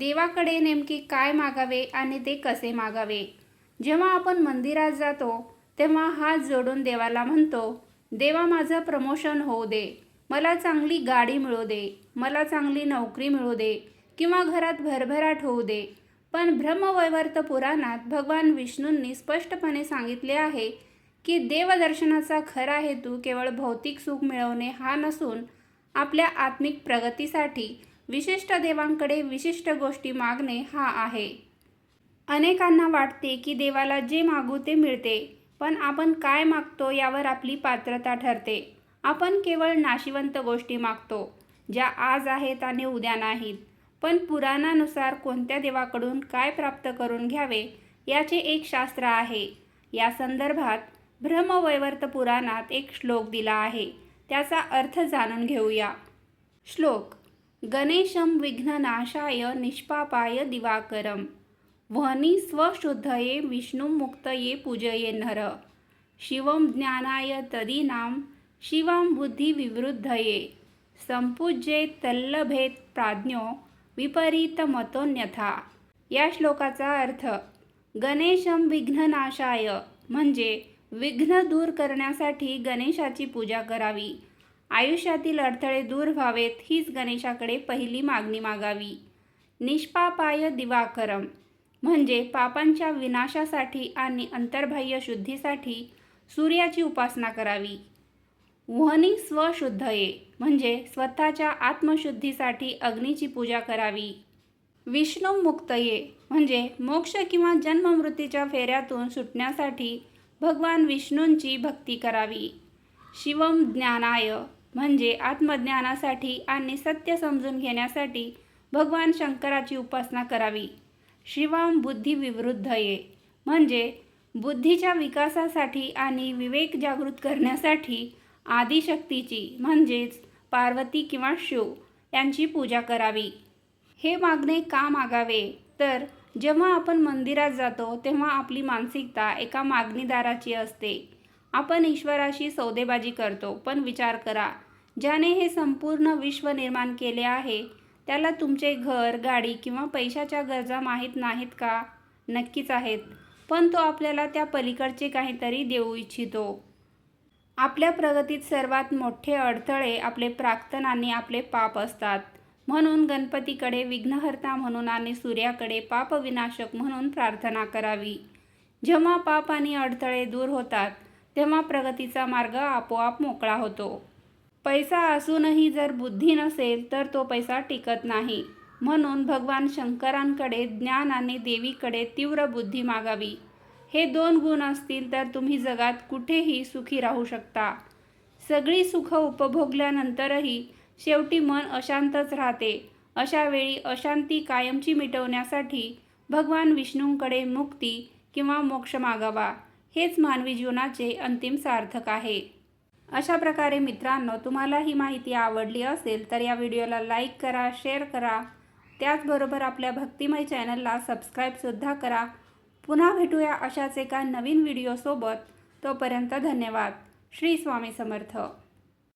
देवाकडे नेमके काय मागावे आणि ते कसे मागावे? जेव्हा आपण मंदिरात जातो तेव्हा हात जोडून देवाला म्हणतो, देवा माझं प्रमोशन होऊ दे, मला चांगली गाडी मिळू दे, मला चांगली नोकरी मिळू दे किंवा घरात भरभराट होऊ दे. पण ब्रह्मवैवर्त पुराणात भगवान विष्णूंनी स्पष्टपणे सांगितले आहे की देवदर्शनाचा खरा हेतू केवळ भौतिक सुख मिळवणे हा नसून आपल्या आत्मिक प्रगतीसाठी विशिष्ट देवांकडे विशिष्ट गोष्टी मागणे हा आहे. अनेकांना वाटते की देवाला जे मागू ते मिळते, पण आपण काय मागतो यावर आपली पात्रता ठरते. आपण केवळ नाशिवंत गोष्टी मागतो, ज्या आज आहेत आणि उद्या नाहीत. पण पुराणानुसार कोणत्या देवाकडून काय प्राप्त करून घ्यावे याचे एक शास्त्र आहे. या संदर्भात ब्रह्मवैवर्त पुराणात एक श्लोक दिला आहे, त्याचा अर्थ जाणून घेऊया. श्लोक: गणेशं विघ्ननाशाय निष्पापाय दिवाकरं वह्नि स्वशुद्धये विष्णुं मुक्तये पूजये नर शिवं ज्ञानाय तदीनां शिवां बुद्धिविवृद्धये संपूज्येत तल्लभेत प्राज्ञो विपरीतमतोऽन्यथा. या श्लोकाचा अर्थ: गणेशं विघ्ननाशाय म्हणजे विघ्न दूर करण्यासाठी गणेशाची पूजा करावी. आयुष्यातील अडथळे दूर व्हावेत हीच गणेशाकडे पहिली मागणी मागावी. निष्पापाय दिवाकरम म्हणजे पापांच्या विनाशासाठी आणि अंतर्बाह्य शुद्धीसाठी सूर्याची उपासना करावी. वह्नि स्वशुद्धये म्हणजे स्वतःच्या आत्मशुद्धीसाठी अग्नीची पूजा करावी. विष्णु मुक्तये म्हणजे मोक्ष किंवा जन्ममृत्यूच्या फेऱ्यातून सुटण्यासाठी भगवान विष्णूंची भक्ती करावी. शिवम ज्ञानाय म्हणजे आत्मज्ञानासाठी आणि सत्य समजून घेण्यासाठी भगवान शंकराची उपासना करावी. शिवां बुद्धिविवृद्धये म्हणजे बुद्धीच्या विकासासाठी आणि विवेक जागृत करण्यासाठी आदिशक्तीची म्हणजेच पार्वती किंवा शिव यांची पूजा करावी. हे मागणे का मागावे? तर जेव्हा आपण मंदिरात जातो तेव्हा आपली मानसिकता एका मागणीदाराची असते. आपण ईश्वराशी सौदेबाजी करतो. पण विचार करा, ज्याने हे संपूर्ण विश्व निर्माण केले आहे त्याला तुमचे घर, गाडी किंवा पैशाच्या गरजा माहीत नाहीत का? नक्कीच आहेत. पण तो आपल्याला त्या पलीकडचे काहीतरी देऊ इच्छितो. आपल्या प्रगतीत सर्वात मोठे अडथळे आपले प्राक्तन आणि आपले पाप असतात. म्हणून गणपतीकडे विघ्नहर्ता म्हणून आणि सूर्याकडे पापविनाशक म्हणून प्रार्थना करावी. जेव्हा पाप आणि अडथळे दूर होतात तेव्हा प्रगतीचा मार्ग आपोआप मोकळा होतो. पैसा असूनही जर बुद्धी नसेल तर तो पैसा टिकत नाही. म्हणून भगवान शंकरांकडे ज्ञान आणि देवीकडे तीव्र बुद्धी मागावी. हे दोन गुण असतील तर तुम्ही जगात कुठेही सुखी राहू शकता. सगळी सुख उपभोगल्यानंतरही शेवटी मन अशांतच राहते. अशा वेळी अशांती कायमची मिटवण्यासाठी भगवान विष्णूंकडे मुक्ती किंवा मोक्ष मागावा. हेच मानवी जीवनाचे अंतिम सार्थक आहे. अशा प्रकारे मित्रांनो, तुम्हाला ही माहिती आवडली असेल तर या व्हिडिओला लाईक करा, शेअर करा. त्याचबरोबर आपल्या भक्तिमय चॅनलला सबस्क्राईबसुद्धा करा. पुन्हा भेटूया अशाच एका नवीन व्हिडिओसोबत. तोपर्यंत धन्यवाद. श्री स्वामी समर्थ.